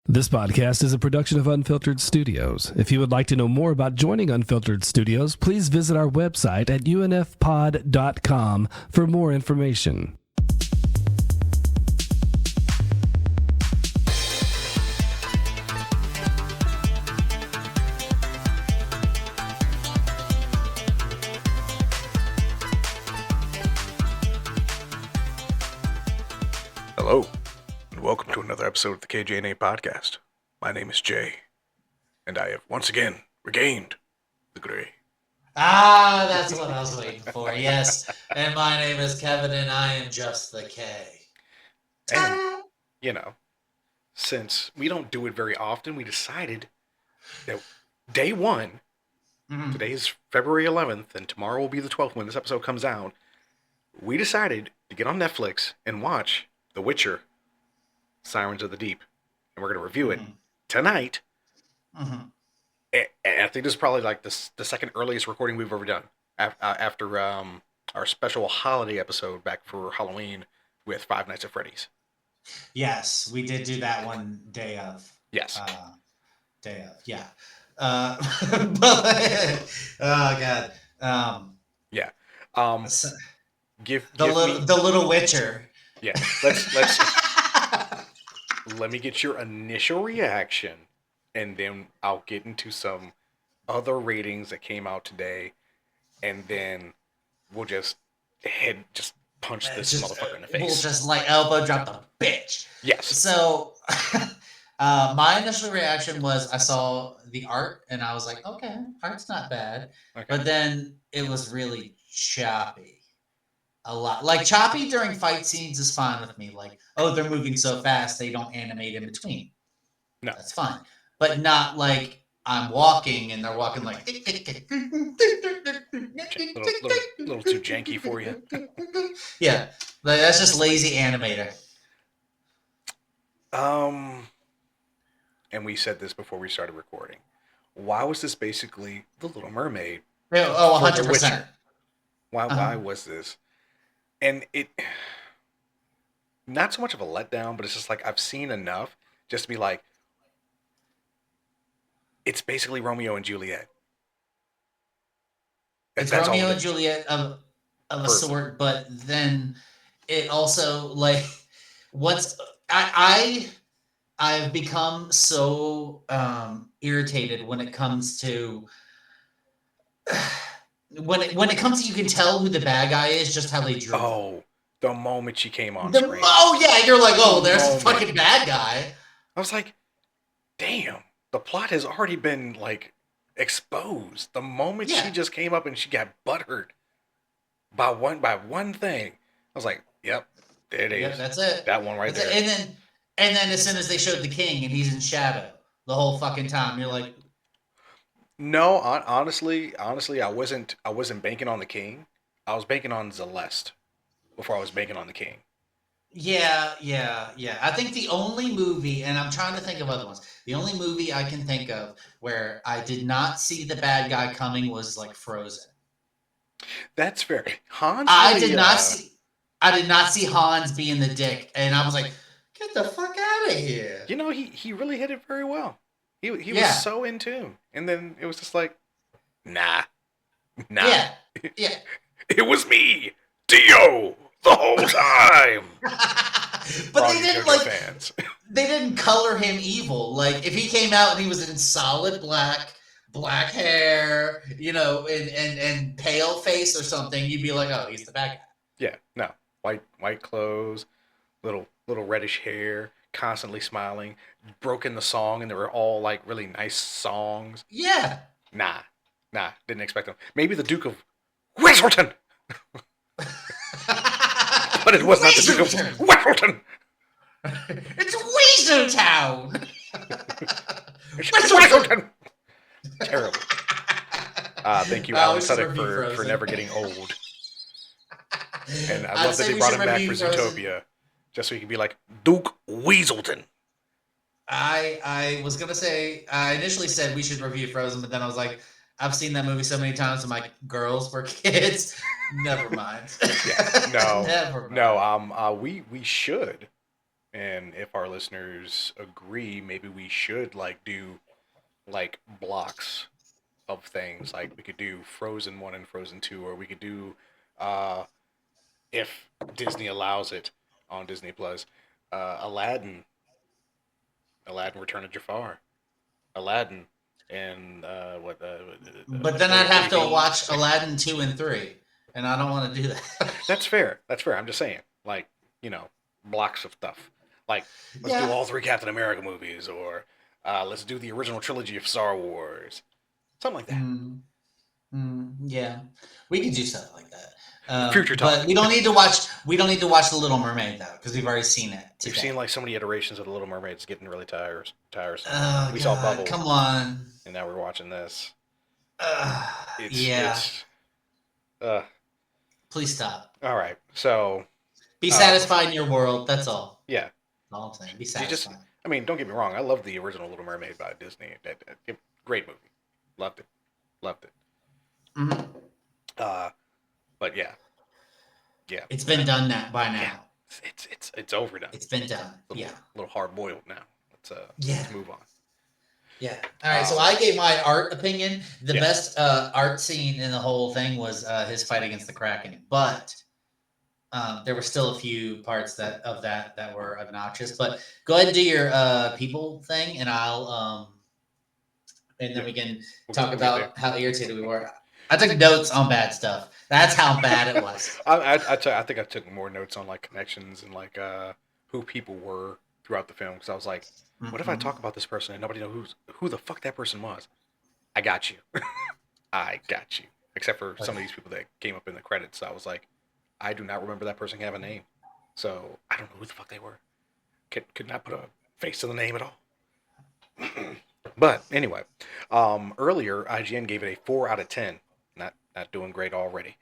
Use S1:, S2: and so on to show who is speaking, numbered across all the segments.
S1: This podcast is a production of Unfiltered Studios. If you would like to know more about joining Unfiltered Studios, please visit our website at unfpod.com for more information.
S2: Hello, and welcome to another episode of the kjandapodcast. Podcast. My name is Jay, and I have once again regained the gray.
S3: Ah, that's what I was waiting for, yes. And my name is Kevin, and I am just the K.
S2: And, you know, since we don't do it very often, we decided that day one, today is February 11th, and tomorrow will be the 12th when this episode comes out, we decided to get on Netflix and watch The Witcher, Sirens of the Deep. And we're going to review it tonight. And I think this is probably like the second earliest recording we've ever done after our special holiday episode back for Halloween with Five Nights at Freddy's.
S3: Yes, we did do that one day of.
S2: Yes.
S3: Yeah. But, oh, God.
S2: Yeah. Give
S3: the little Witcher.
S2: Yeah. Let me get your initial reaction, and then I'll get into some other ratings that came out today, and then we'll just punch this motherfucker in the face.
S3: We'll just like elbow drop the bitch.
S2: Yes.
S3: So my initial reaction was I saw the art and I was like, okay, art's not bad. Okay. But then it was really choppy. A lot. Like choppy during fight scenes is fine with me. Like, oh, they're moving so fast they don't animate in between. No. That's fine. But not like I'm walking and they're walking like
S2: little too janky for you.
S3: Yeah. Like, that's just lazy animator.
S2: And we said this before we started recording. Why was this basically The Little Mermaid?
S3: Oh, 100%.
S2: Why was this? And it, not so much of a letdown, but it's just like I've seen enough just to be like, it's basically Romeo and Juliet.
S3: It's Romeo and Juliet of a sort, but then it also like I've become so irritated when it comes to. When it comes to, you can tell who the bad guy is just how they drew.
S2: Oh, the moment she came on screen.
S3: Oh yeah, you're like, oh, there's the fucking bad guy.
S2: I was like, damn, the plot has already been like exposed. The moment she just came up and she got buttered by one thing, I was like, yep, there it is.
S3: Yep, that's it.
S2: That one right there.
S3: And then as soon as they showed the king and he's in shadow the whole fucking time, you're like.
S2: No, honestly, I wasn't banking on the king. I was banking on Celeste before I was banking on the king.
S3: Yeah. I think the only movie, and I'm trying to think of other ones, the only movie I can think of where I did not see the bad guy coming was like Frozen.
S2: That's fair. Hans.
S3: I did not see Hans being the dick, and I was like, get the fuck out of here.
S2: You know, he really hit it very well. He was so in tune. And then it was just like, nah.
S3: Yeah.
S2: It was me, Dio, the whole time.
S3: But they didn't fans. They didn't color him evil. Like if he came out and he was in solid black hair, you know, and pale face or something, you'd be like, oh, he's the bad guy.
S2: Yeah, no. White clothes, little reddish hair, constantly smiling, broke in the song, and they were all like really nice songs.
S3: Yeah.
S2: Nah, didn't expect them. Maybe the Duke of Weselton. But it was not the Duke of Weselton.
S3: It's Weaseltown.
S2: Weselton. Terrible. Thank you, Alan Suddick, for never getting old. And I love that they brought him back for Zootopia. Just so you can be like, Duke Weaselton.
S3: I was going to say, I initially said we should review Frozen, but then I was like, I've seen that movie so many times. I'm like, girls for kids? Never mind.
S2: Yeah, no.
S3: Never mind.
S2: No, we should And if our listeners agree, maybe we should like do like blocks of things. Like we could do Frozen 1 and Frozen 2, or we could do uh if Disney allows it on Disney Plus, Aladdin, Aladdin Return of Jafar, Aladdin, and
S3: But then I'd have to watch Aladdin 2 and 3, and I don't want to do that.
S2: That's fair. That's fair. I'm just saying, like, blocks of stuff. Like, let's do
S3: Yeah.
S2: all 3 Captain America movies, or let's do the original trilogy of Star Wars, something like that.
S3: Yeah, we could do stuff like that.
S2: Future talk.
S3: But we don't need to watch. We don't need to watch The Little Mermaid though, because we've already seen it. Today.
S2: We've seen like so many iterations of the Little Mermaid. It's getting really tiresome.
S3: Oh,
S2: We
S3: God,
S2: saw Bubble,
S3: come on.
S2: and now we're watching this.
S3: Yeah. Please stop.
S2: All right. So
S3: be satisfied in your world. That's all.
S2: Yeah.
S3: That's all I'm saying. Be satisfied.
S2: I mean, don't get me wrong. I love the original Little Mermaid by Disney. Great movie. Loved it. But yeah.
S3: It's been done by now.
S2: Yeah. It's overdone.
S3: It's been done.
S2: A little hard boiled now. Let's move on.
S3: Yeah. All right. So I gave my art opinion. The best art scene in the whole thing was his fight against the Kraken, but there were still a few parts that were obnoxious. But go ahead and do your people thing, and I'll and then we can talk about how irritated we were. I took notes on bad stuff. That's how bad it was.
S2: I think I took more notes on like connections and like who people were throughout the film, because I was like, what if I talk about this person and nobody knows who the fuck that person was? I got you. I got you. Except for some of these people that came up in the credits. I was like, I do not remember that person have a name. So I don't know who the fuck they were. Could not put a face to the name at all. But anyway, earlier IGN gave it a 4 out of 10. Not doing great already.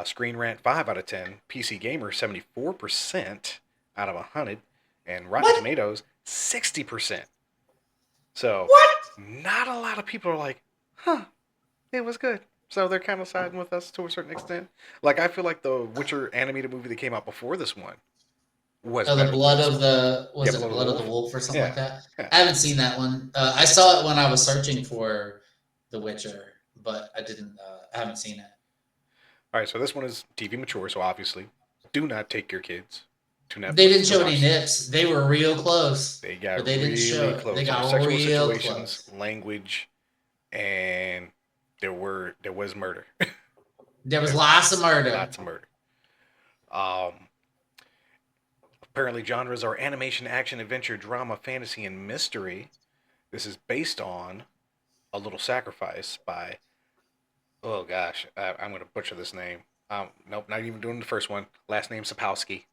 S2: Screen Rant 5 out of 10. PC Gamer 74% out of 100. And Rotten Tomatoes 60%. So not a lot of people are like, it was good. So they're kind of siding with us to a certain extent. Like, I feel like the Witcher animated movie that came out before this one was
S3: the Blood of the Blood of the Wolf or something like that. Yeah. I haven't seen that one. I saw it when I was searching for The Witcher, but I didn't. I haven't seen it.
S2: All right, so this one is TV mature, so obviously, do not take your kids to Netflix.
S3: They didn't show any nips. They were real close.
S2: They got really close. They got sexual situations, close. Language, and there was murder.
S3: There was lots of murder.
S2: Lots of murder. Apparently, genres are animation, action, adventure, drama, fantasy, and mystery. This is based on A Little Sacrifice by, oh gosh, I'm going to butcher this name. Nope, not even doing the first one. Last name Sapowski.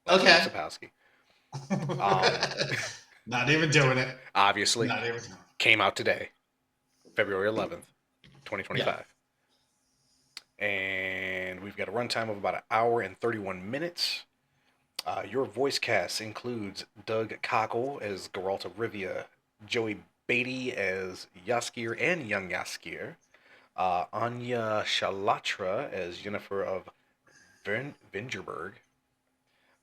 S3: Okay.
S2: Sapowski.
S3: Not even doing it.
S2: Obviously. Came out today, February 11th, 2025. Yeah. And we've got a runtime of about 1 hour and 31 minutes. Your voice cast includes Doug Cockle as Geralt of Rivia, Joey Beatty as Jaskier and young Jaskier, Anya Shalatra as Yennefer of Vingerberg.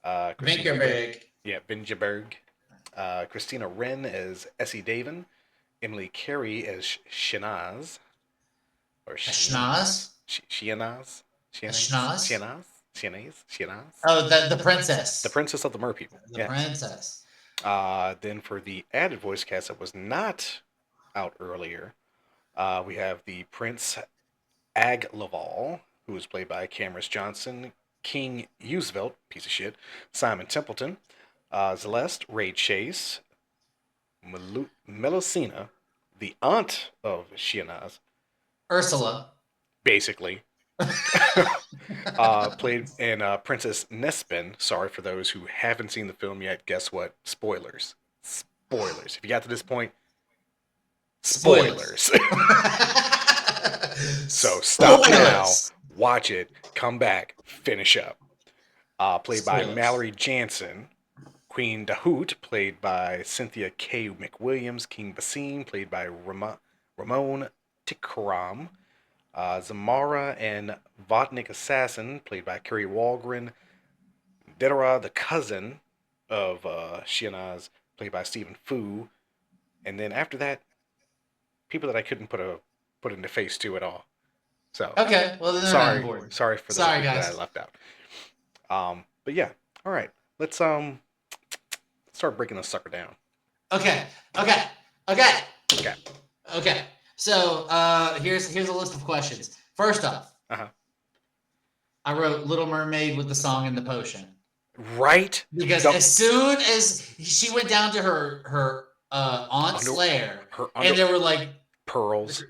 S2: Vingerberg. Christina Wren as Essie Davin, Emily Carey as Shanaz. Or
S3: Shanaz?
S2: Shanaz? Shanaz?
S3: Oh, the princess.
S2: The princess of the Mer People.
S3: The princess.
S2: Then for the added voice cast that was not out earlier, we have the Prince Aglaval, who is played by Cameron Johnson, King Roosevelt, piece of shit, Simon Templeton, Celeste, Ray Chase, Melusina, the aunt of Shanaz.
S3: Ursula.
S2: Basically. Played in Princess Nespin. Sorry for those who haven't seen the film yet. Guess what? Spoilers. If you got to this point, spoilers. So stop now, watch it, come back, finish up. Played by Mallory Jansen. Queen Dahoot, played by Cynthia K. McWilliams. King Basim, played by Ramon Tikram. Zamara and Vodnik Assassin, played by Kerry Walgren. Dedera, the cousin of Shianaz, played by Stephen Fu, and then after that, people that I couldn't put in the face to at all. So
S3: Okay, well then they're not on board.
S2: sorry for those
S3: Sorry,
S2: people that I
S3: guys.
S2: left out. But yeah, all right, let's start breaking this sucker down.
S3: Okay. So here's a list of questions. First off, I wrote Little Mermaid with the song and the potion.
S2: Right?
S3: Because as soon as she went down to her aunt's lair, and there were like
S2: pearls.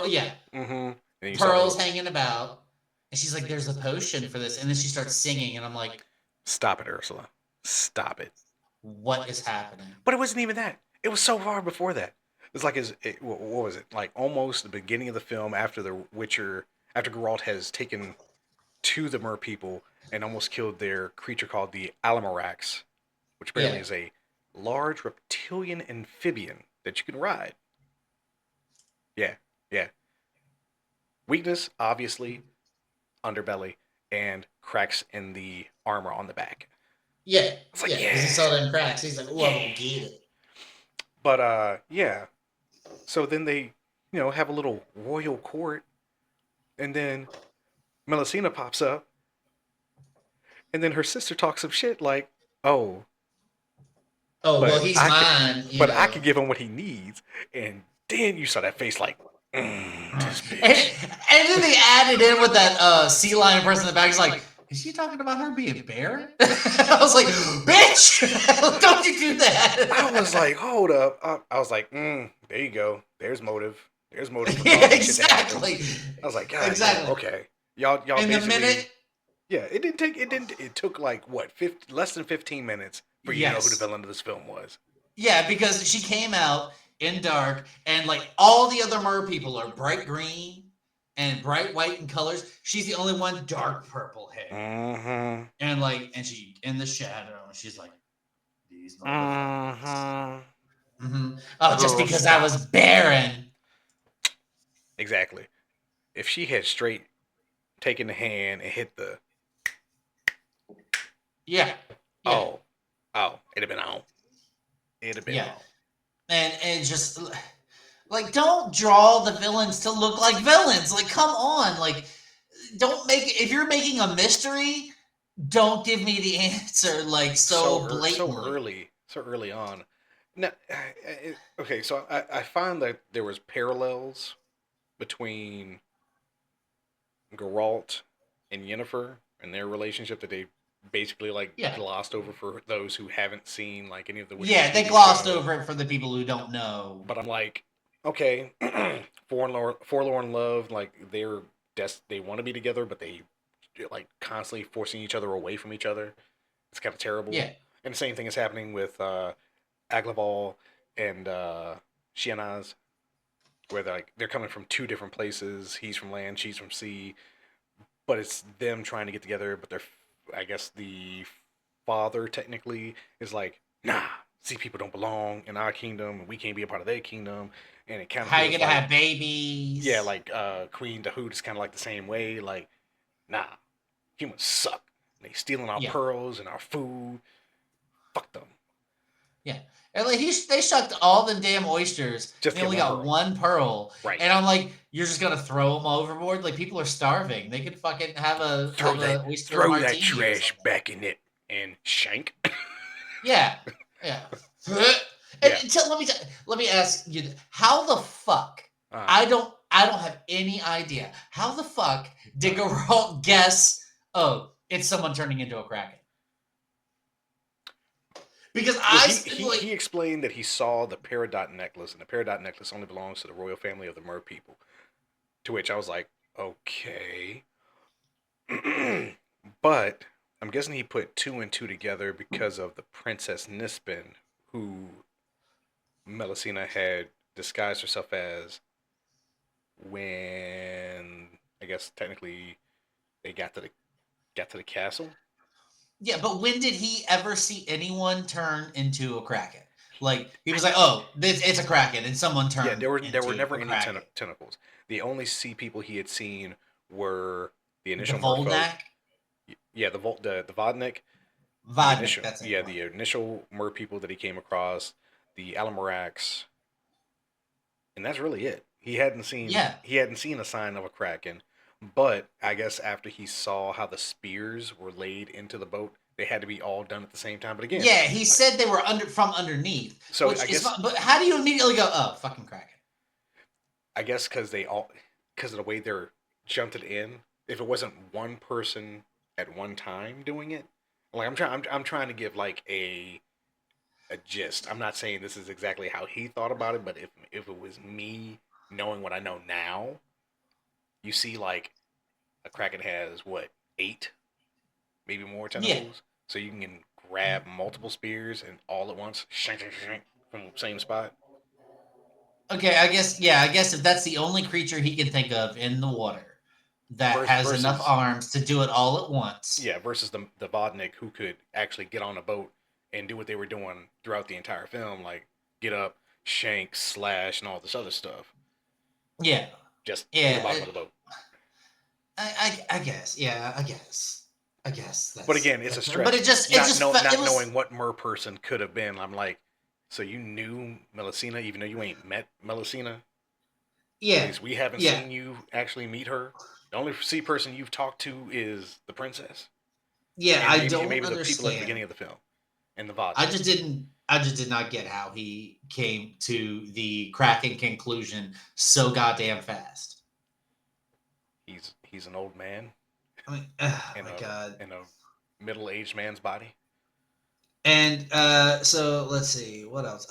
S3: Yeah.
S2: Mm-hmm.
S3: Pearls hanging about. And she's like, there's a potion for this. And then she starts singing, and I'm like,
S2: stop it, Ursula. Stop it.
S3: What is happening?
S2: But it wasn't even that. It was so far before that. It was like, what was it? Like almost the beginning of the film after the Witcher, after Geralt has taken to the mer people and almost killed their creature called the Alamarax, which apparently is a large reptilian amphibian that you can ride. Yeah. Weakness, obviously, underbelly, and cracks in the armor on the back.
S3: Yeah. It's like, yeah. He saw them cracks. He's like, oh, I'm gonna get it.
S2: But, yeah. So then they, have a little royal court, and then Melusina pops up, and then her sister talks some shit like, well, he's mine. But I can give him what he needs. And then you saw that face like, this bitch.
S3: And then they added in with that sea lion person in the back. He's like, is she talking about her being barren? I was like, bitch, don't you do that.
S2: I was like, hold up. I was like, there you go. There's motive. There's motive.
S3: Yeah, exactly.
S2: I was like, God, exactly. Okay. Y'all in basically. The minute. Yeah, it took like what, less than 15 minutes for you to know who the villain of this film was.
S3: Yeah, because she came out in dark, and like all the other mer people are bright green and bright white in colors. She's the only one dark purple hair.
S2: Mm-hmm.
S3: And she in the shadow, and she's like, these motherfuckers. Oh, just because I was barren.
S2: Exactly. If she had straight taken the hand and hit the.
S3: Yeah.
S2: Oh, it'd have been on. It'd have been on.
S3: And just like, don't draw the villains to look like villains. Like, come on. Like, don't make, if you're making a mystery, don't give me the answer like so blatantly.
S2: So early on. Now, okay, so I find that there was parallels between Geralt and Yennefer and their relationship that they basically glossed over for those who haven't seen like any of the Witcher
S3: they glossed over it for the people who don't know.
S2: But I'm like, okay, forlorn love, like they want to be together, but they like constantly forcing each other away from each other. It's kind of terrible.
S3: Yeah.
S2: And the same thing is happening with Aglaval and Shianaz, where they're coming from two different places. He's from land, she's from sea, but it's them trying to get together. But I guess the father technically is like, nah, sea people don't belong in our kingdom, and we can't be a part of their kingdom. And it kind of
S3: how you gonna have babies?
S2: Yeah, like Queen Dahoud is kind of like the same way. Like, nah, humans suck. They stealing our pearls and our food. Fuck them.
S3: Yeah. And like they sucked all the damn oysters. They only got one pearl.
S2: Right.
S3: And I'm like, you're just gonna throw them overboard? Like, people are starving. They could fucking have a oyster
S2: throw
S3: martini.
S2: That trash back in it and shank.
S3: Yeah. And let me ask you, how the fuck? I don't have any idea. How the fuck did Geralt guess? Oh, it's someone turning into a kraken. Because
S2: he explained that he saw the Peridot necklace, and the Peridot necklace only belongs to the royal family of the Mer people. To which I was like, okay. But I'm guessing he put two and two together because of the Princess Nispin, who Melusina had disguised herself as when, I guess technically, they got to the castle.
S3: Yeah, but when did he ever see anyone turn into a kraken? Like, he was like, "Oh, it's a kraken," and someone turned. Yeah,
S2: there were never any tentacles. The only sea people he had seen were the initial
S3: Volnak.
S2: Yeah, the Vodnik,
S3: Vodnik, that's it.
S2: The initial mer people that he came across, the Alamarax, and that's really it.
S3: Yeah.
S2: He hadn't seen a sign of a kraken, but I guess after he saw how the spears were laid into the boat, they had to be all done at the same time. But again,
S3: Yeah, he said they were from underneath,
S2: so
S3: which is fine. But how do you immediately go, oh, fucking Kraken?
S2: I guess because of the way they're junted in. If it wasn't one person at one time doing it, like I'm trying to give like a gist. I'm not saying this is exactly how he thought about it, but if it was me knowing what I know now, you see like a kraken has what, 8, maybe more
S3: Yeah.
S2: tentacles, so you can grab multiple spears and all at once, shank, shank, shank, from the same spot.
S3: Okay, I guess. Yeah, I guess if that's the only creature he can think of in the water that has enough
S2: Versus,
S3: arms to do it all at once.
S2: yeah, versus the Vodnik who could actually get on a boat and do what they were doing throughout the entire film, like get up, shank, slash, and all this other stuff,
S3: Yeah.
S2: just to the
S3: Yeah.
S2: bottom of the boat.
S3: I guess. Yeah, I guess. I guess that's.
S2: But again, it's a stretch.
S3: But it just it was,
S2: knowing what mer person could have been. I'm like, so you knew Melusina, even though you ain't met Melusina.
S3: Yeah.
S2: At least we haven't seen you actually meet her. The only sea person you've talked to is the princess.
S3: Yeah,
S2: and
S3: I don't
S2: maybe
S3: understand.
S2: the people at the beginning of the film, and the VOD.
S3: I just did not get how he came to the cracking conclusion so goddamn fast.
S2: He's an old man.
S3: I mean, oh my god.
S2: In a middle-aged man's body.
S3: And so let's see what else.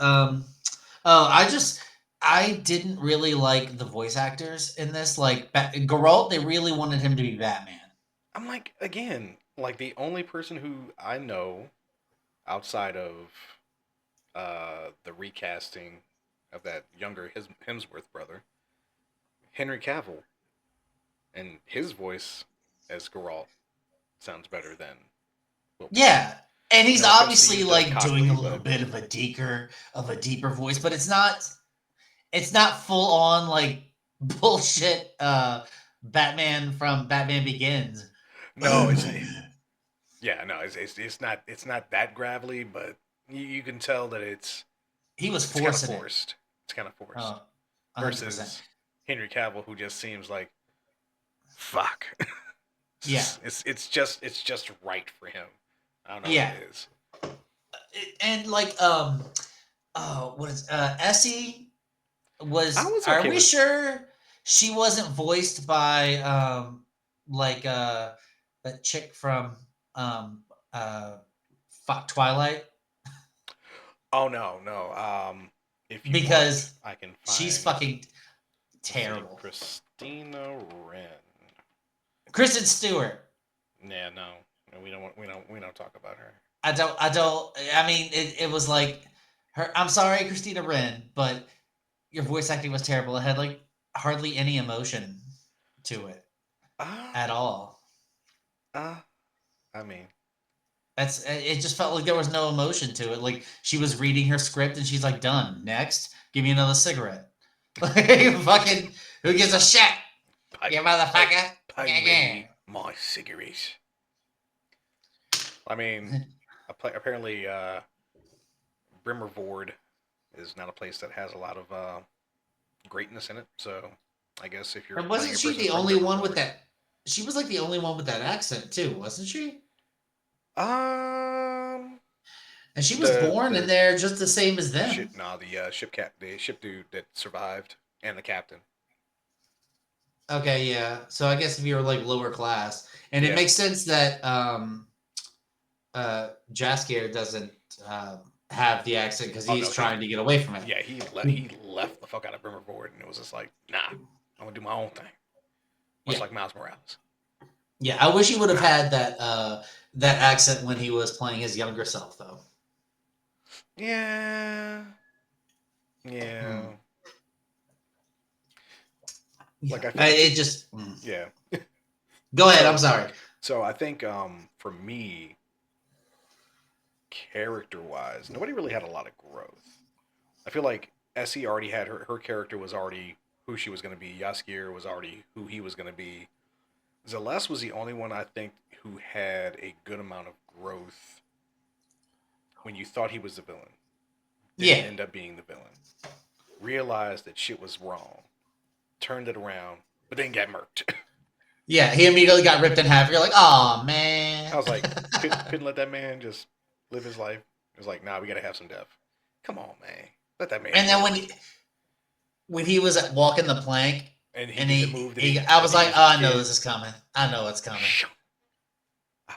S3: I didn't really like the voice actors in this. Like Geralt, they really wanted him to be Batman.
S2: I'm like, again, like the only person who I know outside of the recasting of that younger Hemsworth brother, Henry Cavill, and his voice as Geralt sounds better than.
S3: Yeah, and he's obviously like doing a little
S2: but...
S3: bit of a deeper voice, but it's not full on like bullshit. Batman from Batman Begins.
S2: No, it's not that gravelly, but you can tell that
S3: he was forcing
S2: kind of forced.
S3: It.
S2: It's kind of forced.
S3: Oh,
S2: versus Henry Cavill, who just seems like fuck.
S3: Yeah,
S2: it's just right for him. I don't know
S3: what
S2: it is.
S3: And like what is Essie was?
S2: Are
S3: we sure she wasn't voiced by that chick from Twilight?
S2: Oh no. If you
S3: because
S2: want, I can find.
S3: She's fucking terrible.
S2: Christina Wren.
S3: Kristen Stewart.
S2: Yeah, no, we don't talk about her.
S3: I don't. I mean, it was like her. I'm sorry, Christina Wren, but your voice acting was terrible. It had like hardly any emotion to it at all.
S2: I mean,
S3: it just felt like there was no emotion to it. Like she was reading her script and she's like, done. Next, give me another cigarette. Like fucking, who gives a shit? You motherfucker.
S2: My cigarette. I mean, apparently, Brimmervord is not a place that has a lot of greatness in it. So, I guess if you're
S3: and wasn't she the only one with that? She was like the only one with that accent too, wasn't she?
S2: And
S3: she was born in there just the same as them.
S2: The ship dude that survived, and the captain.
S3: Okay, yeah. So I guess if you were like lower class, and it makes sense that Jaskier doesn't have the accent because he's trying to get away from it.
S2: Yeah, he left the fuck out of Brimmervord, and it was just like, nah, I'm gonna do my own thing. Much like Miles Morales.
S3: Yeah, I wish he would have had that accent when he was playing his younger self, though.
S2: Yeah. Like
S3: it just.
S2: Yeah.
S3: Go ahead. I'm sorry.
S2: So I think for me, character-wise, nobody really had a lot of growth. I feel like Essie already had her character was already who she was going to be. Jaskier was already who he was going to be. Zeleste was the only one I think who had a good amount of growth when you thought he was the villain,
S3: Yeah.
S2: didn't end up being the villain. Realized that shit was wrong. Turned it around, but then got murked.
S3: Yeah, he immediately got ripped in half. You're like, oh man.
S2: I was like, couldn't let that man just live his life. It was like, nah, we gotta have some death. Come on, man. Let that man.
S3: And then when he was walking the plank,
S2: and
S3: I was like, oh, I know this is coming. I know it's coming.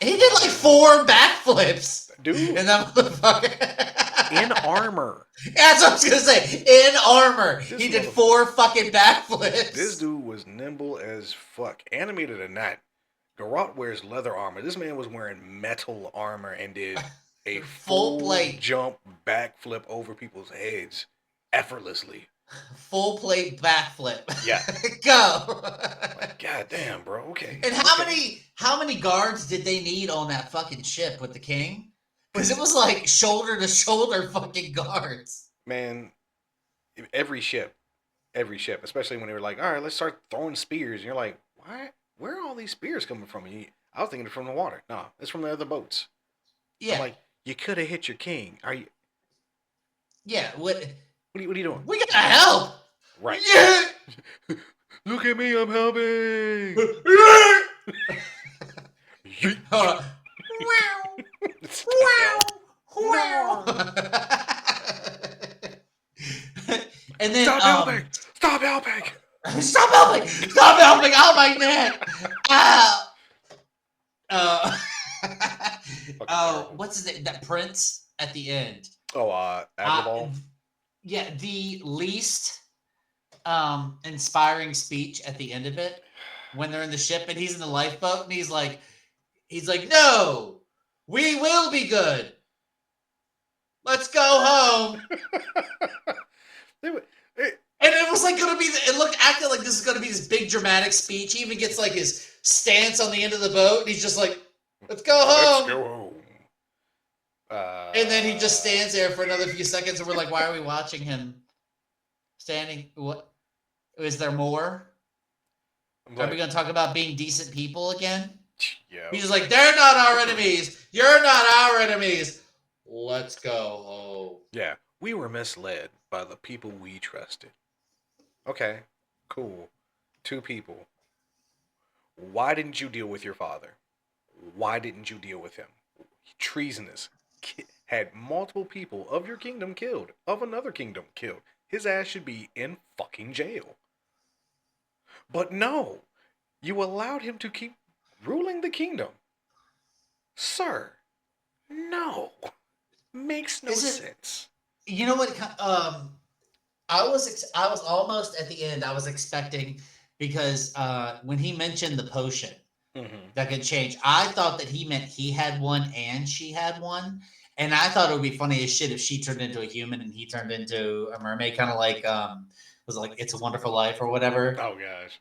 S3: He did like 4 backflips,
S2: dude.
S3: And that motherfucker
S2: in armor.
S3: That's what I was gonna say. In armor, he did 4 fucking backflips.
S2: This dude was nimble as fuck. Animated or not, Garrote wears leather armor. This man was wearing metal armor and did a full plate jump backflip over people's heads effortlessly.
S3: Full plate backflip.
S2: Yeah.
S3: Go.
S2: Like, God damn, bro. Okay.
S3: And how many guards did they need on that fucking ship with the king? Because it was like shoulder to shoulder fucking guards.
S2: Man, every ship, especially when they were like, all right, let's start throwing spears. And you're like, why? Where are all these spears coming from? I was thinking from the water. No, it's from the other boats. Yeah. I'm like, you could have hit your king. Are you?
S3: Yeah. What
S2: are you doing?
S3: We gotta help.
S2: Right.
S3: Yeah.
S2: Look at me, I'm helping.
S3: Wow. Wow. And then
S2: Stop helping. Stop helping.
S3: Stop helping. Stop helping. Oh my neck. Ow. What's his name? That prince at the end.
S2: Admiral.
S3: Yeah, the least inspiring speech at the end of it when they're in the ship and he's in the lifeboat and he's like, no, we will be let's go home. And it was like gonna be acted like this is gonna be this big dramatic speech. He even gets like his stance on the end of the boat and he's just like, let's go home.
S2: Let's go home.
S3: And then he just stands there for another few seconds and we're like, why are we watching him standing? What is there more? Are we gonna talk about being decent people again?
S2: Yeah.
S3: He's like, they're not our enemies. You're not our enemies. Let's go home.
S2: Yeah. We were misled by the people we trusted. Okay, cool. 2 people. Why didn't you deal with your father? Why didn't you deal with him? Treasonous. Had multiple people of your kingdom killed, of another kingdom killed. His ass should be in fucking jail. But no, you allowed him to keep ruling the kingdom. Sir, no. Makes no sense.
S3: You know what? I was almost at the end. I was expecting because when he mentioned the potion that could change, I thought that he meant he had one and she had one, and I thought it would be funny as shit if she turned into a human and he turned into a mermaid, kind of like was it like It's a Wonderful Life or whatever.
S2: Oh gosh,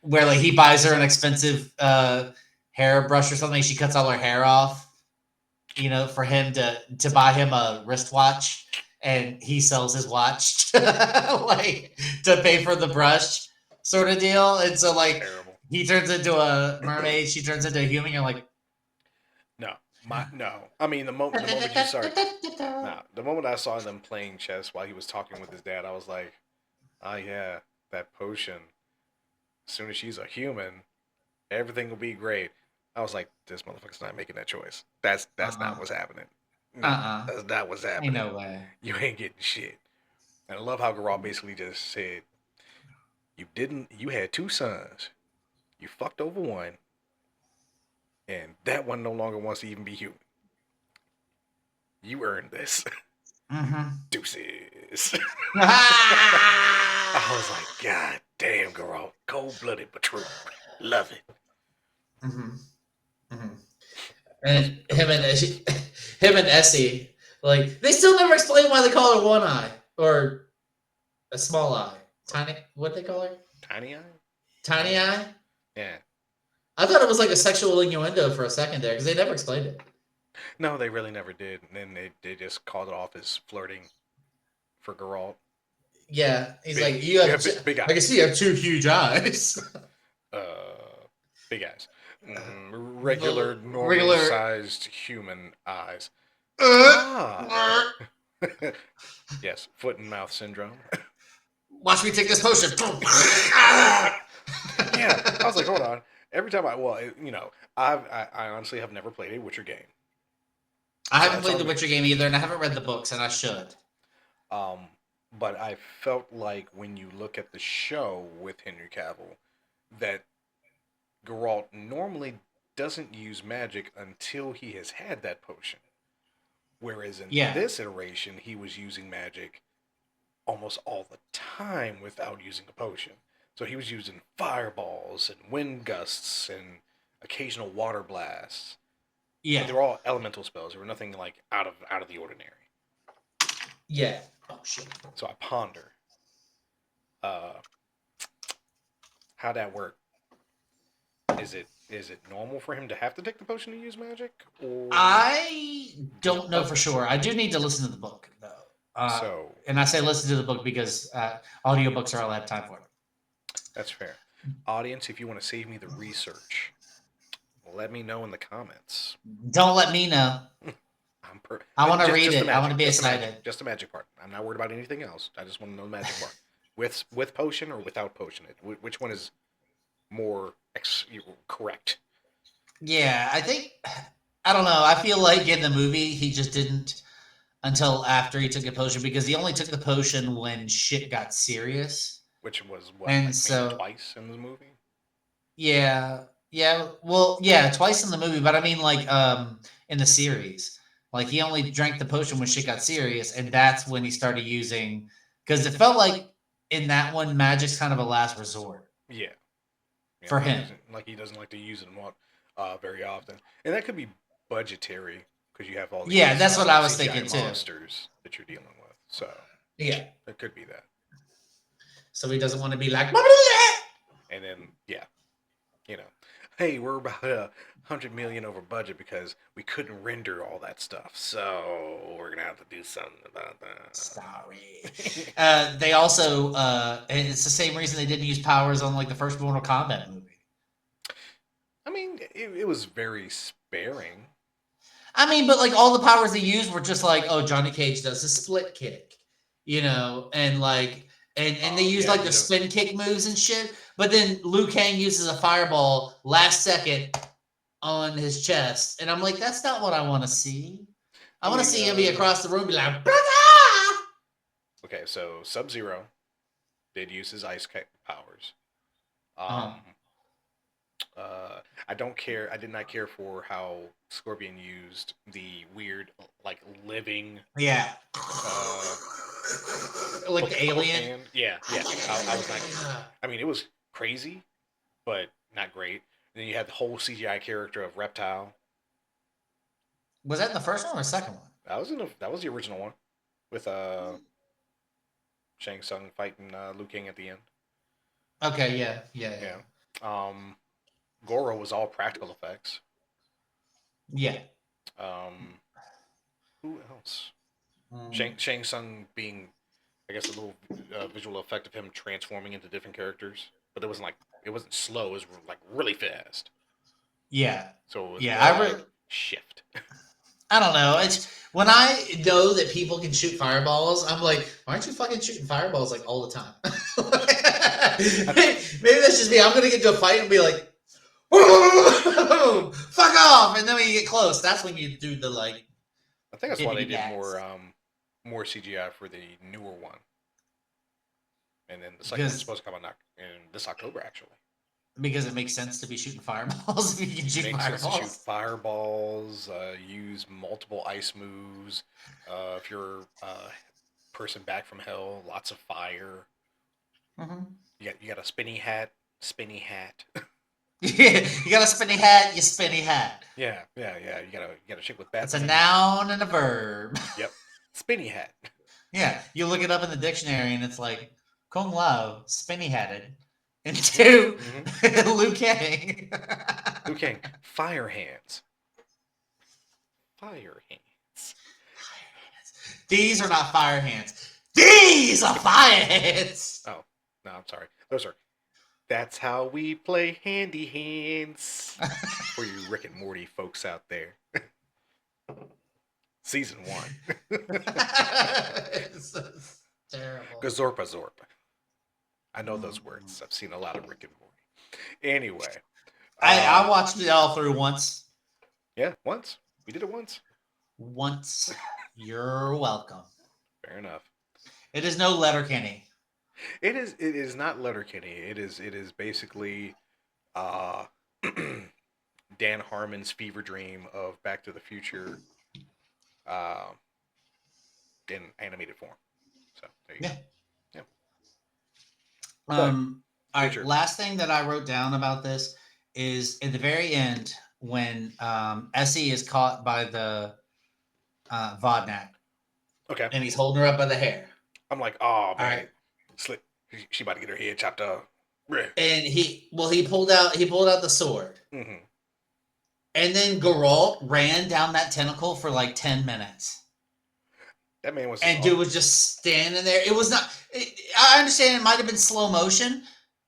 S3: where like he buys her an expensive hairbrush or something, she cuts all her hair off, for him to buy him a wristwatch. And he sells his watch like to pay for the brush sort of deal. And so like terrible. He turns into a mermaid, she turns into a human. You're like,
S2: no. I mean, the moment you start, the moment I saw them playing chess while he was talking with his dad, I was like, oh yeah, that potion. As soon as she's a human, everything will be great. I was like, this motherfucker's not making that choice. That's not what's happening. No, that's not what's happening.
S3: Ain't no way.
S2: You ain't getting shit. And I love how Garrote basically just said, you had 2 sons. You fucked over one. And that one no longer wants to even be human. You earned this. Deuces. I was like, God damn, Garrote. Cold-blooded but true. Love it.
S3: And him and Essie, like, they still never explain why they call her One Eye or a small eye. Tiny, what they call her?
S2: Tiny Eye?
S3: Tiny Eye?
S2: Yeah.
S3: I thought it was like a sexual innuendo for a second there because they never explained it.
S2: No, they really never did. And then they just called it off as flirting for Garrote.
S3: Yeah. He's like, you have big eyes. I can see you have 2 huge eyes.
S2: Big eyes. Regular, normal-sized human eyes. Ah. Yes, foot and mouth syndrome.
S3: Watch me take this potion.
S2: Yeah, I was like, hold on. Every time I honestly have never played a Witcher game.
S3: I
S2: So
S3: haven't
S2: that's
S3: played
S2: on
S3: the
S2: me.
S3: Witcher game either, and I haven't read the books, and I should.
S2: But I felt like when you look at the show with Henry Cavill, that Geralt normally doesn't use magic until he has had that potion. Whereas in
S3: Yeah.
S2: this iteration, he was using magic almost all the time without using a potion. So he was using fireballs and wind gusts and occasional water blasts.
S3: Yeah.
S2: But they were all elemental spells. They were nothing like out of the ordinary.
S3: Yeah. Oh shit.
S2: So I ponder, how that work. Is it normal for him to have to take the potion to use magic, or
S3: I don't know for
S2: others?
S3: sure. I do need to listen to the book though.
S2: So
S3: And I say listen to the book because audiobooks are all I have time for.
S2: that's fair. Audience, if you want to save me the research, let me know in the comments.
S3: Don't let me know. I want to read it. I want to be excited.
S2: Just the magic part. I'm not worried about anything else. I just want to know the magic part. With potion or without potion? Which one is more correct?
S3: Yeah, I don't know. I feel like in the movie he just didn't until after he took the potion because he only took the potion when shit got serious.
S2: Which was what,
S3: and
S2: like
S3: so
S2: maybe twice in the movie?
S3: Yeah, well, yeah, twice in the movie, but I mean, like, in the series, like he only drank the potion when shit got serious, and that's when he started using. Because it felt like in that one, magic's kind of a last resort
S2: Yeah.
S3: for him.
S2: He doesn't like to use it very often, and that could be budgetary because you have all these
S3: Yeah, that's what I was
S2: CGI
S3: thinking too.
S2: monsters that you're dealing with. So
S3: Yeah,
S2: it could be that.
S3: so he doesn't want to be like,
S2: And then hey, we're about $100 million over budget because we couldn't render all that stuff, so we're gonna have to do something about that.
S3: sorry. They also, and it's the same reason they didn't use powers on like the first Mortal Kombat movie.
S2: I mean, it was very sparing.
S3: I mean, but like all the powers they used were just like, oh, Johnny Cage does a split kick, and like, and they use like the spin kick moves and shit. But then Liu Kang uses a fireball last second on his chest, and I'm like, that's not what I want to see. I want to see him be across the room, be like, brother.
S2: Okay, so Sub-Zero did use his ice powers. I don't care. I did not care for how Scorpion used the weird, like living.
S3: Yeah. Like the alien.
S2: Hand. Yeah. I was not. I mean, it was crazy, but not great. And then you had the whole CGI character of Reptile.
S3: Was that in the first one or the second one?
S2: That was the original one, with Shang Tsung fighting Liu Kang at the end.
S3: Okay. Yeah.
S2: Goro was all practical effects.
S3: Yeah.
S2: Who else? Shang Tsung being, I guess, a little visual effect of him transforming into different characters, but it wasn't slow. It was like really fast.
S3: Yeah.
S2: So it was shift.
S3: I don't know. It's when I know that people can shoot fireballs, I'm like, why aren't you fucking shooting fireballs like all the time? Maybe that's just me. I'm gonna get into a fight and be like, fuck off, and then when you get close, that's when you do the like.
S2: I think that's why they did more CGI for the newer one, and then the second one's supposed to come out in this October, actually.
S3: Because it makes sense to be shooting fireballs. If you can shoot fireballs.
S2: Sense to shoot fireballs. Use multiple ice moves. If you're a person back from hell, lots of fire.
S3: Mm-hmm.
S2: You got a spinny hat. Spinny hat.
S3: Yeah, you got a spinny hat. You spinny hat.
S2: Yeah. You got a chick with bats.
S3: It's a noun and a verb.
S2: Yep. Spinny hat.
S3: Yeah, you look it up in the dictionary and it's like Kung Lao, spinny hatted. And two, Liu Kang.
S2: Liu Kang, fire hands. Fire hands.
S3: These are not fire hands. These are fire hands.
S2: Oh, no, I'm sorry. Those are. That's how we play handy hands. For you Rick and Morty folks out there. Season 1.
S3: It's terrible.
S2: Gazorpa Zorpa. I know those words. I've seen a lot of Rick and Morty. Anyway.
S3: I watched it all through once.
S2: Yeah, once. We did it once.
S3: Once. You're welcome.
S2: Fair enough.
S3: It is no Letterkenny.
S2: It is not Letterkenny. It is basically Dan Harmon's fever dream of Back to the Future in animated form. So there you go. Yeah.
S3: All right. Last thing that I wrote down about this is at the very end when Essie is caught by the Vodnak.
S2: Okay.
S3: And he's holding her up by the hair.
S2: I'm like, oh man,
S3: right.
S2: Slip. She about to get her head chopped off.
S3: And he pulled out the sword.
S2: Mm-hmm.
S3: And then Geralt ran down that tentacle for like 10 minutes.
S2: That man was...
S3: And dude was just standing there. It was not... I understand it might have been slow motion.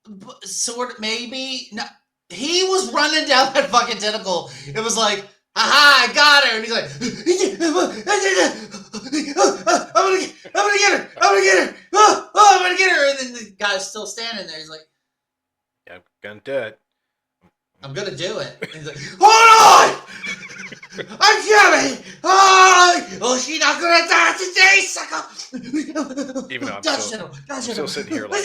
S3: But sort of, maybe. No, he was running down that fucking tentacle. It was like, aha, I got her. And he's like, I'm gonna get her. I'm gonna get her. And then the guy's still standing there. He's like,
S2: yeah, I'm gonna do it.
S3: I'm gonna do it. And he's like, hold on! I'm coming! Oh, she's not gonna die today, sucker!
S2: Even though I'm still sitting here like,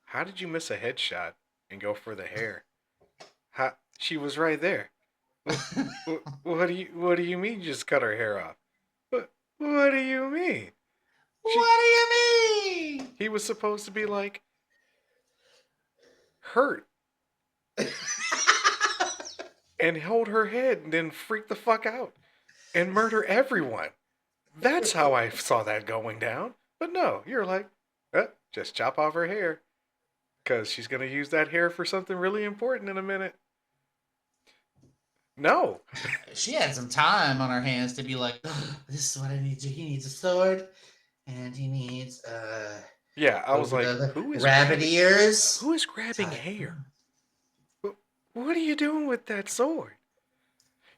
S2: how did you miss a headshot and go for the hair? She was right there. What do you mean you just cut her hair off? What do you mean?
S3: What do you mean?
S2: He was supposed to be like hurt. And hold her head and then freak the fuck out and murder everyone. That's how I saw that going down. But no, you're like, just chop off her hair. Because she's going to use that hair for something really important in a minute. No.
S3: She had some time on her hands to be like, this is what I need to do. He needs a sword. And he needs,
S2: yeah, I was like, who is
S3: rabbit ears?
S2: Who is grabbing hair? What are you doing with that sword?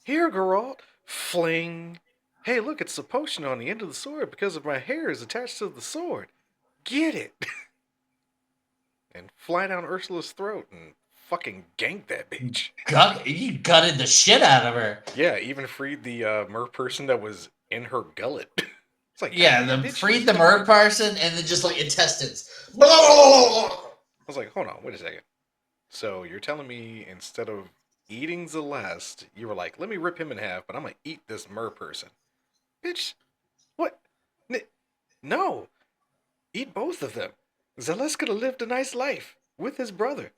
S2: Here, Geralt. Fling. Hey, look, it's a potion on the end of the sword because of my hair is attached to the sword. Get it. And fly down Ursula's throat and fucking gank that bitch.
S3: You gutted the shit out of her.
S2: Yeah, even freed the mer person that was in her gullet. It's like,
S3: yeah, freed the mer person and then just like intestines.
S2: I was like, hold on, wait a second. So you're telling me instead of eating Celeste, you were like, let me rip him in half, but I'm going to eat this mer person. Bitch, what? No. Eat both of them. Celeste could have lived a nice life with his brother.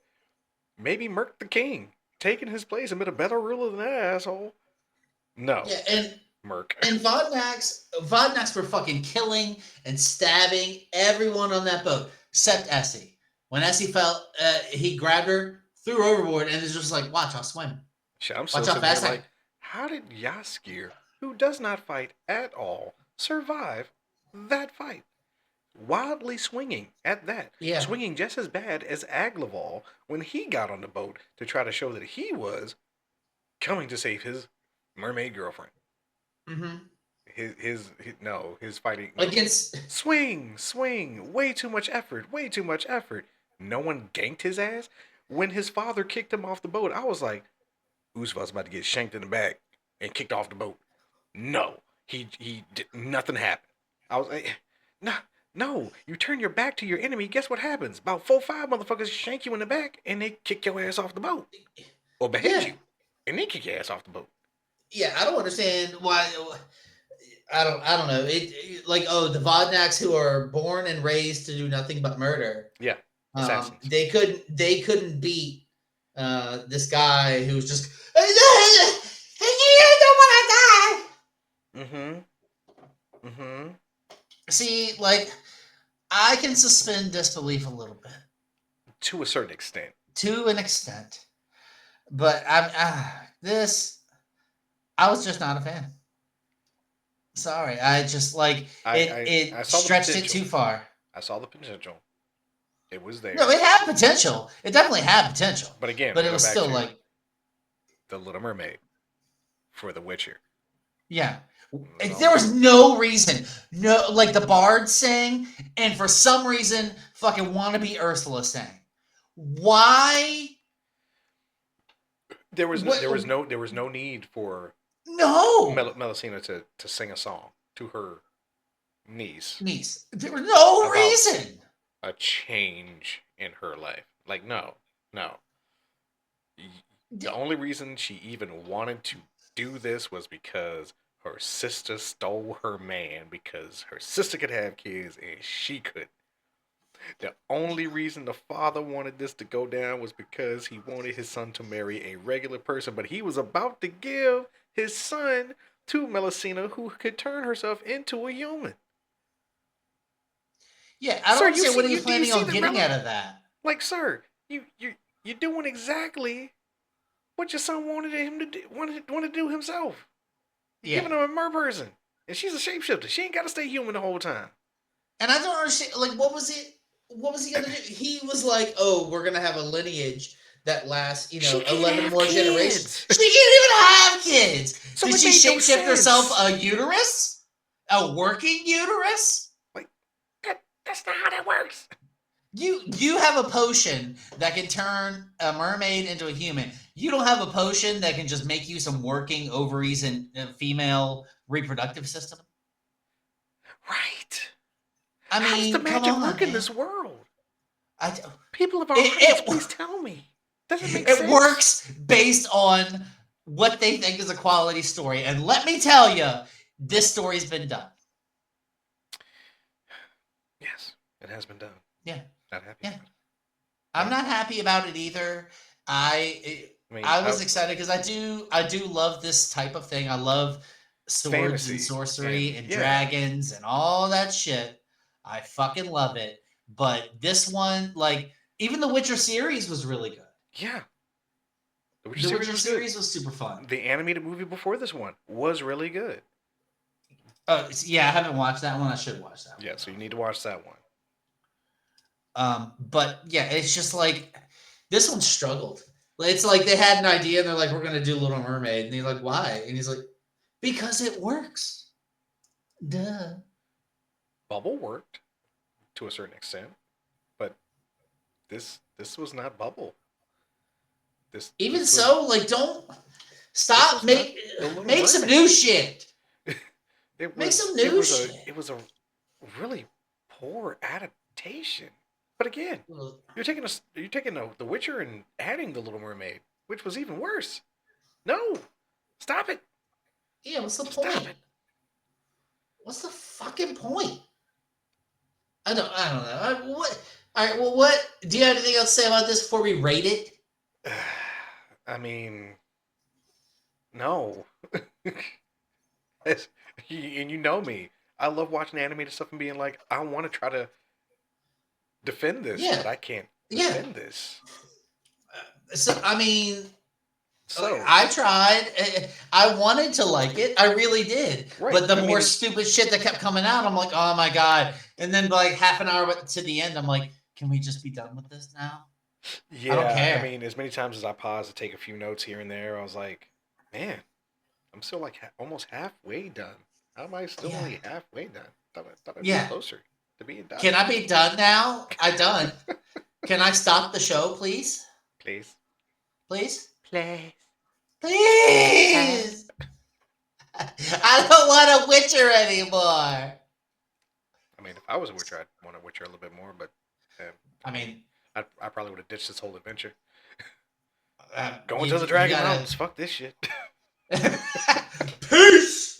S2: Maybe Merc the King, taken his place and been a better ruler than that asshole. No.
S3: Yeah, and
S2: Merc.
S3: And Vodnaks were fucking killing and stabbing everyone on that boat, except Essie. When Essie fell, he grabbed her, threw her overboard, and is just like, watch, I'll swim.
S2: Shit, I'm still sitting there like, how did Jaskier, who does not fight at all, survive that fight? Wildly swinging at that.
S3: Yeah.
S2: Swinging just as bad as Aglaval when he got on the boat to try to show that he was coming to save his mermaid girlfriend.
S3: Mm-hmm.
S2: His fighting.
S3: Against...
S2: Swing. Way too much effort. No one ganked his ass. When his father kicked him off the boat, I was like, Uzva's about to get shanked in the back and kicked off the boat. No. He did, nothing happened. I was like, no, you turn your back to your enemy, guess what happens? About 4-5 motherfuckers shank you in the back and they kick your ass off the boat. Or behead you. And then kick your ass off the boat.
S3: Yeah, I don't understand why. I don't know. The Vodnaks who are born and raised to do nothing but murder.
S2: Yeah.
S3: They couldn't beat this guy who was just you don't want to die. Mm-hmm. See, like, I can suspend disbelief a little bit.
S2: To a certain extent.
S3: To an extent. But I was just not a fan. Sorry, I just like it stretched it too far.
S2: I saw the potential. It was there.
S3: No, it had potential. It definitely had potential.
S2: But again,
S3: it was still like
S2: The Little Mermaid for The Witcher.
S3: Yeah. There was no reason. No, like the Bard sang, and for some reason, fucking wannabe Ursula sang. Why?
S2: There was no need for Melusina to sing a song to her niece.
S3: There was no reason.
S2: A change in her life. Like, no. The only reason she even wanted to do this was because her sister stole her man, because her sister could have kids and she couldn't. The only reason the father wanted this to go down was because he wanted his son to marry a regular person, but he was about to give his son to Melusina, who could turn herself into a human.
S3: Yeah, I don't understand what he was planning on getting out of that.
S2: Like, sir, you're doing exactly what your son wanted him to do, wanted to do himself. You're giving him a mer person, and she's a shapeshifter. She ain't got to stay human the whole time.
S3: And I don't understand. Like, what was it? What was he gonna do? He was like, "Oh, we're gonna have a lineage that lasts, 11 more generations." She can't even have kids. So did she shapeshift herself a uterus? A working uterus?
S2: Like, that's not how that works.
S3: You have a potion that can turn a mermaid into a human. You don't have a potion that can just make you some working ovaries and female reproductive system.
S2: Right.
S3: I mean,
S2: how does the magic work in this world? People of our audience, please tell me. Doesn't make sense.
S3: It works based on what they think is a quality story. And let me tell you, this story's been done.
S2: Yes, it has been done.
S3: Yeah.
S2: Not happy.
S3: Yeah. I'm not happy about it either. I was excited because I do love this type of thing. I love swords fantasy and sorcery and dragons and all that shit. I fucking love it. But this one, like, even the Witcher series was really good.
S2: Yeah.
S3: The Witcher series was super fun.
S2: The animated movie before this one was really good.
S3: Yeah, I haven't watched that one. I should watch that one.
S2: Yeah, so you need to watch that one.
S3: But yeah, it's just like this one struggled. It's like they had an idea and they're like, we're gonna do Little Mermaid, and they're like, why? And he's like, because it works. Duh.
S2: Bubble worked to a certain extent, but this was not Bubble.
S3: Don't stop. Make some new shit. Make some new shit.
S2: It was a really poor adaptation. But again, you're taking The Witcher and adding the Little Mermaid, which was even worse. No, stop it.
S3: Yeah, what's the point? What's the fucking point? I don't know. What? All right. Well, what? Do you have anything else to say about this before we rate it?
S2: I mean, no. And you know me. I love watching animated stuff and being like, I want to try to defend this, but I can't defend this.
S3: So, I mean, I tried. I wanted to like it. I really did. Right. But the more stupid shit that kept coming out, I'm like, oh my God. And then like half an hour to the end, I'm like, can we just be done with this now?
S2: Yeah. I don't care. I mean, as many times as I paused to take a few notes here and there, I was like, man, I'm still like almost halfway done. How am I still only halfway done? Thought I'd be closer to being done.
S3: Can I be done now? I'm done. Can I stop the show, please?
S2: Please.
S3: Please?
S2: Please.
S3: Please! I don't want a Witcher anymore.
S2: I mean, if I was a Witcher, I'd want a Witcher a little bit more, but... I probably would have ditched this whole adventure. Going to the Dragon Mountains. Fuck this shit.
S3: Peace!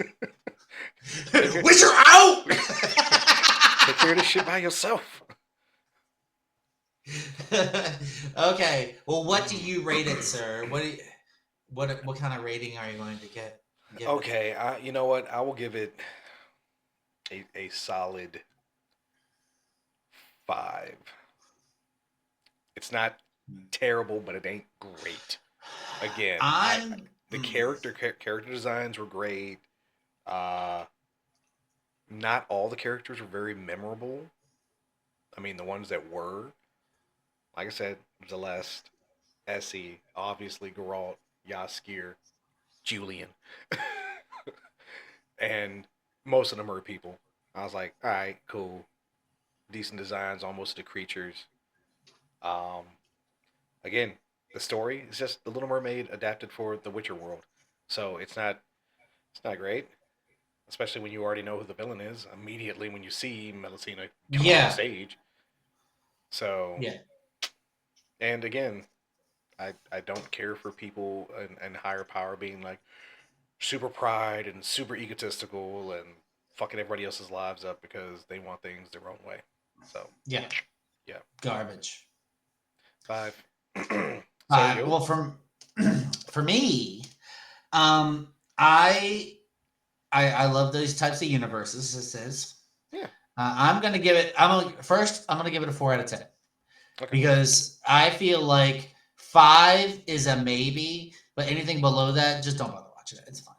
S3: Witcher out!
S2: Take care of this shit by yourself.
S3: Okay. Well, what do you rate it, sir? What kind of rating are you going to get?
S2: Okay. You know what? I will give it a solid 5. It's not terrible, but it ain't great. Again, the character designs were great. Not all the characters were very memorable. I mean, the ones that were, like I said, Celeste, Essie, obviously Geralt, Jaskier, Julian. and most of them are people. I was like, all right, cool, decent designs, almost the creatures. Um, Again, the story is just The Little Mermaid adapted for the Witcher world, so it's not great, especially when you already know who the villain is immediately when you see Melusina come on
S3: Yeah.
S2: stage. So,
S3: Yeah.
S2: and again, I don't care for people and higher power being like super pride and super egotistical and fucking everybody else's lives up because they want things their own way. So
S3: Yeah.
S2: yeah,
S3: Garbage.
S2: 5. So you?
S3: Well, for me, um, I I love those types of universes. This is.
S2: Yeah.
S3: I'm gonna give it. I'm gonna give it a 4 out of 10
S2: Okay.
S3: because I feel like 5 is a maybe, but anything below that, just don't bother watching it. It's fine.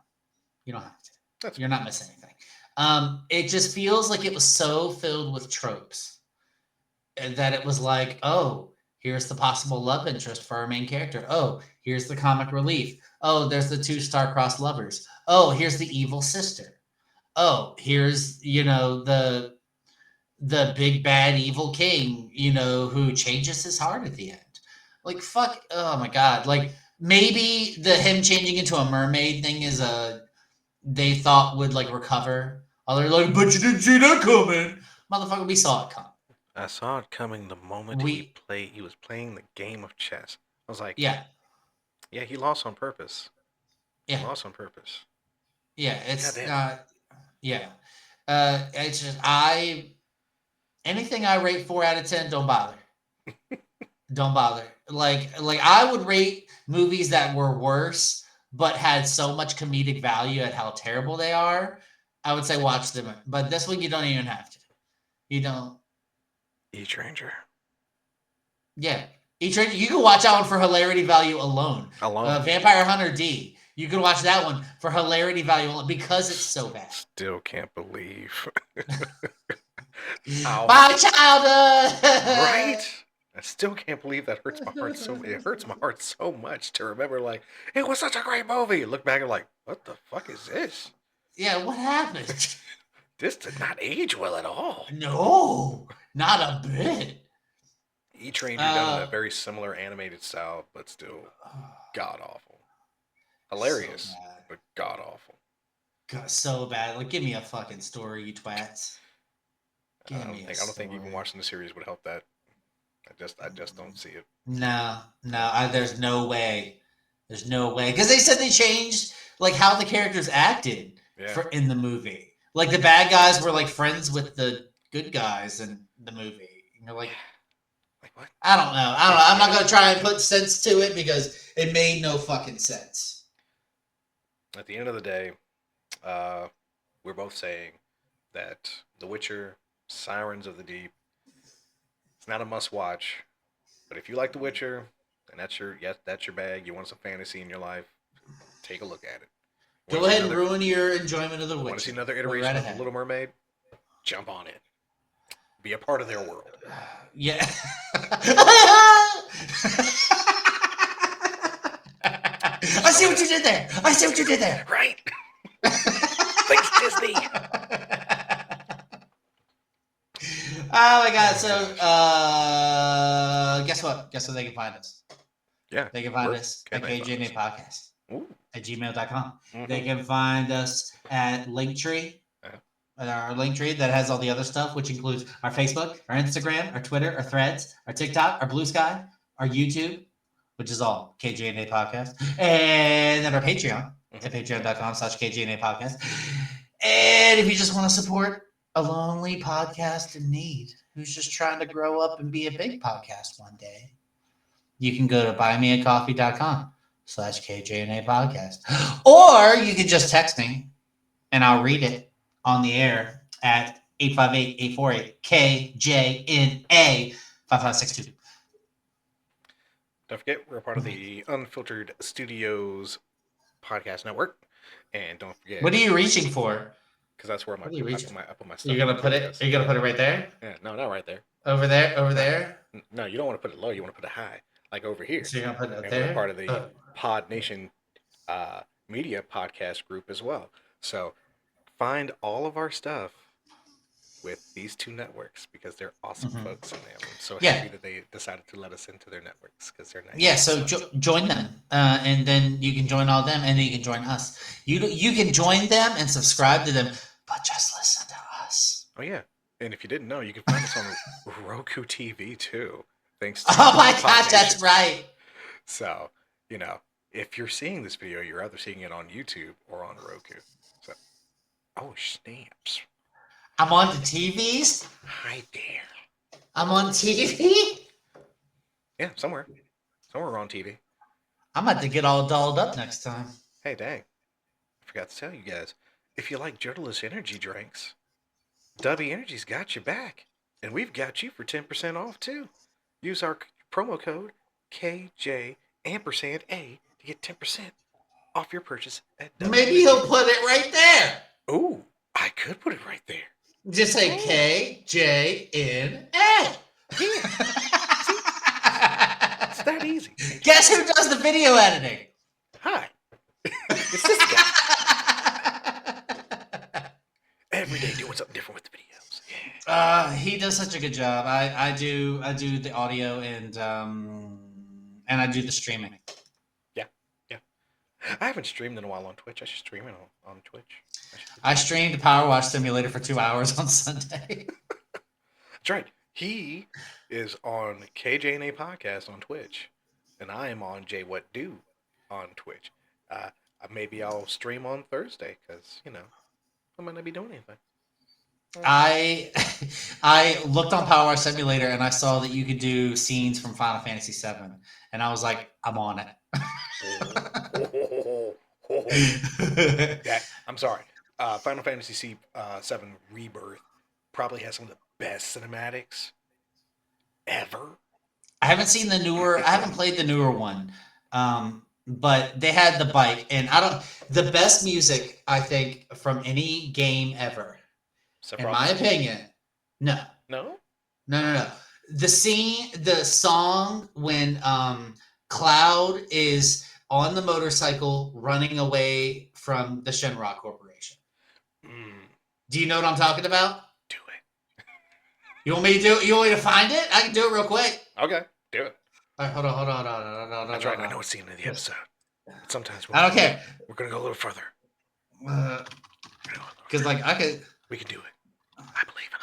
S3: You don't have to.
S2: That's
S3: You're not missing anything. It just feels like it was so filled with tropes and that it was like, oh, here's the possible love interest for our main character. Oh, here's the comic relief. Oh, there's the two star-crossed lovers. Oh, here's the evil sister. Oh, here's the big bad evil king, who changes his heart at the end. Like fuck, oh my god. Like maybe the him changing into a mermaid thing is they thought would like recover. Oh, they're like, but you didn't see that coming. Motherfucker, we saw it come.
S2: I saw it coming the moment
S3: We
S2: he was playing the game of chess. I was like,
S3: yeah,
S2: yeah, he lost on purpose. He
S3: yeah,
S2: lost on purpose.
S3: yeah. It's
S2: Goddamn.
S3: not yeah. It's just anything I rate 4 out of 10, don't bother. Don't bother. Like I would rate movies that were worse but had so much comedic value at how terrible they are. I would say watch them, but this one you don't even have to. You don't.
S2: E-Stranger.
S3: Yeah, you can watch that one for hilarity value alone.
S2: Alone.
S3: Vampire Hunter D. You can watch that one for hilarity value alone because it's so bad.
S2: Still can't believe.
S3: My childhood.
S2: Right? I still can't believe that hurts my heart so. It hurts my heart so much to remember. Like it was such a great movie. Look back and like, what the fuck is this?
S3: Yeah, what happened?
S2: This did not age well at all.
S3: No, not a bit.
S2: E-Tranger done in a very similar animated style, but still god awful. Hilarious,
S3: so
S2: but god awful.
S3: God, so bad. Like, give me a fucking story, you twats.
S2: I don't think even watching the series would help that. I just don't see it.
S3: No, there's no way. There's no way because they said they changed like how the characters acted in the movie. Like the bad guys were like friends with the good guys in the movie. And you're like
S2: what?
S3: I don't know. I'm not gonna try and put sense to it because it made no fucking sense.
S2: At the end of the day, we're both saying that The Witcher, Sirens of the Deep, it's not a must-watch, but if you like The Witcher, and that's your bag, you want some fantasy in your life, take a look at it.
S3: Go ahead and ruin your enjoyment of The Witcher.
S2: Want to see another iteration of The Little Mermaid? Jump on it. Be a part of their world.
S3: Yeah. I see what you did there.
S2: Right? Thanks, Disney.
S3: Oh my god! So, guess what? Guess where they can find us?
S2: Yeah,
S3: they can find us at kjandapodcast Podcast at gmail.com. Mm-hmm. They can find us at linktree. Our link tree that has all the other stuff, which includes our Facebook, our Instagram, our Twitter, our Threads, our TikTok, our Blue Sky, our YouTube, which is all KJNA Podcast, and then our Patreon at patreon.com/KJNA Podcast. And if you just want to support a lonely podcast in need who's just trying to grow up and be a big podcast one day, you can go to buymeacoffee.com/KJNA Podcast. Or you can just text me and I'll read it on the air at 858-848-KJNA 5562.
S2: Don't forget, we're a part of the Unfiltered Studios podcast network. And don't forget.
S3: What are you reaching for?
S2: Because that's where I put my stuff.
S3: You're gonna put it. Are you gonna put it right there?
S2: Yeah, no, not right there.
S3: Over there.
S2: No, you don't want to put it low. You want to put it high, like over here.
S3: So you're gonna put it up there.
S2: We're part of the Pod Nation media podcast group as well. So find all of our stuff with these two networks because they're awesome folks in them. I'm so happy that they decided to let us into their networks because they're nice.
S3: Yeah, so join them, and then you can join all of them, and then you can join us. You can join them and subscribe to them, but just listen to us.
S2: Oh yeah, and if you didn't know, you can find us on Roku TV too. Thanks to
S3: Oh my God, that's right.
S2: So if you're seeing this video, you're either seeing it on YouTube or on Roku. So, oh snaps!
S3: I'm on the TVs.
S2: Hi there.
S3: I'm on TV.
S2: Yeah, somewhere on TV.
S3: I'm about to get all dolled up next time.
S2: Hey, dang! I forgot to tell you guys. If you like Journalist energy drinks, W Energy's got your back, and we've got you for 10% off too. Use our promo code KJ &A to get 10% off your purchase at W
S3: Maybe
S2: Energy.
S3: he'll put it right there.
S2: Ooh, I could put it right there.
S3: Just say KJNA.
S2: It's that easy.
S3: Guess who does the video editing?
S2: Hi. It's this guy. Every day doing something different with the videos. Yeah.
S3: He does such a good job. I do the audio and I do the streaming.
S2: Yeah. I haven't streamed in a while on Twitch. I should stream it on Twitch.
S3: I streamed Power Wash Simulator for 2 hours on Sunday.
S2: That's right. He is on KJNA Podcast on Twitch, and I am on J What Do on Twitch. Maybe I'll stream on Thursday because I might not be doing anything.
S3: I looked on Power Wash Simulator and I saw that you could do scenes from Final Fantasy VII, and I was like, I'm on it.
S2: Yeah, I'm sorry. Final Fantasy VII Rebirth probably has some of the best cinematics ever.
S3: I haven't seen the newer. I haven't played the newer one, but they had the bike, and the best music I think from any game ever. In my opinion, no. The song when Cloud is on the motorcycle running away from the Shenron Corporation. Do you know what I'm talking about?
S2: Do it.
S3: You want me to do it? You want me to find it? I can do it real quick.
S2: Okay, do it.
S3: All right, hold on.
S2: That's right. I know it's the end of the episode. But sometimes
S3: I don't care.
S2: We're gonna go a little further.
S3: Because I could.
S2: We can do it. I believe in us.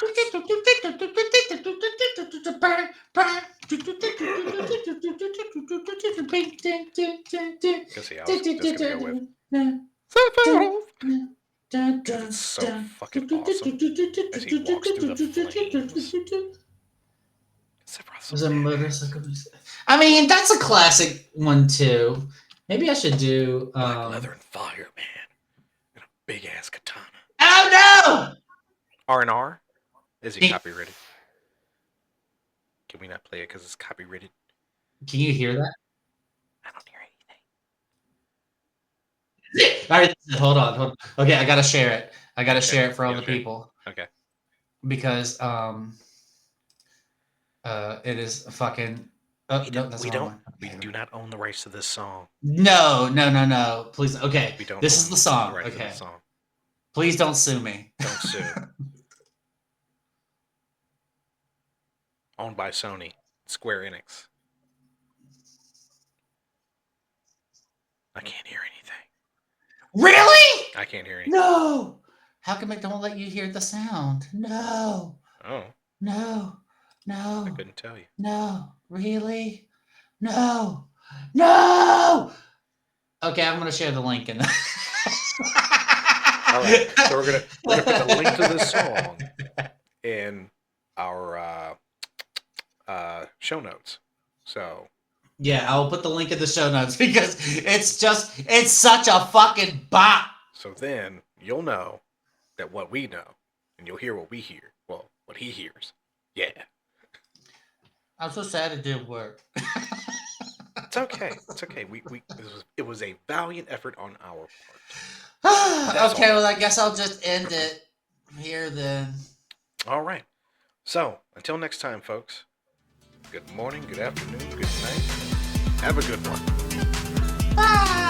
S2: See, I was just gonna go with. It's so fucking awesome as he walks through the flames.
S3: I mean, that's a classic one too. Maybe I should do
S2: Black leather and fire, man, and a big ass katana.
S3: Oh no!
S2: R&R? Is he copyrighted? Can we not play it because it's copyrighted?
S3: Can you hear that?
S2: I don't hear anything.
S3: All right, hold on. Okay, I gotta share it. I gotta share it for all the people.
S2: Okay.
S3: Because it is fucking. Oh,
S2: We do not own the rights to this song.
S3: No. Please. Okay.
S2: We don't.
S3: This is the song. Okay. Please don't sue me.
S2: Don't sue. Owned by Sony, Square Enix. I can't hear anything.
S3: Really?
S2: I can't hear anything.
S3: No. How come it don't let you hear the sound? No.
S2: Oh.
S3: No.
S2: I couldn't tell you.
S3: No. Really? No. Okay, I'm gonna share the link in.
S2: All right. So we're gonna put the link to this song in our show notes. So
S3: yeah, I'll put the link in the show notes because it's such a fucking bop.
S2: So then you'll know that what we know, and you'll hear what we hear. Well, what he hears. Yeah.
S3: I'm so sad it didn't work.
S2: It's okay. It was a valiant effort on our part.
S3: Okay, well I guess I'll just end it here then.
S2: All right. So until next time, folks. Good morning, good afternoon, good night. Have a good one.
S3: Bye.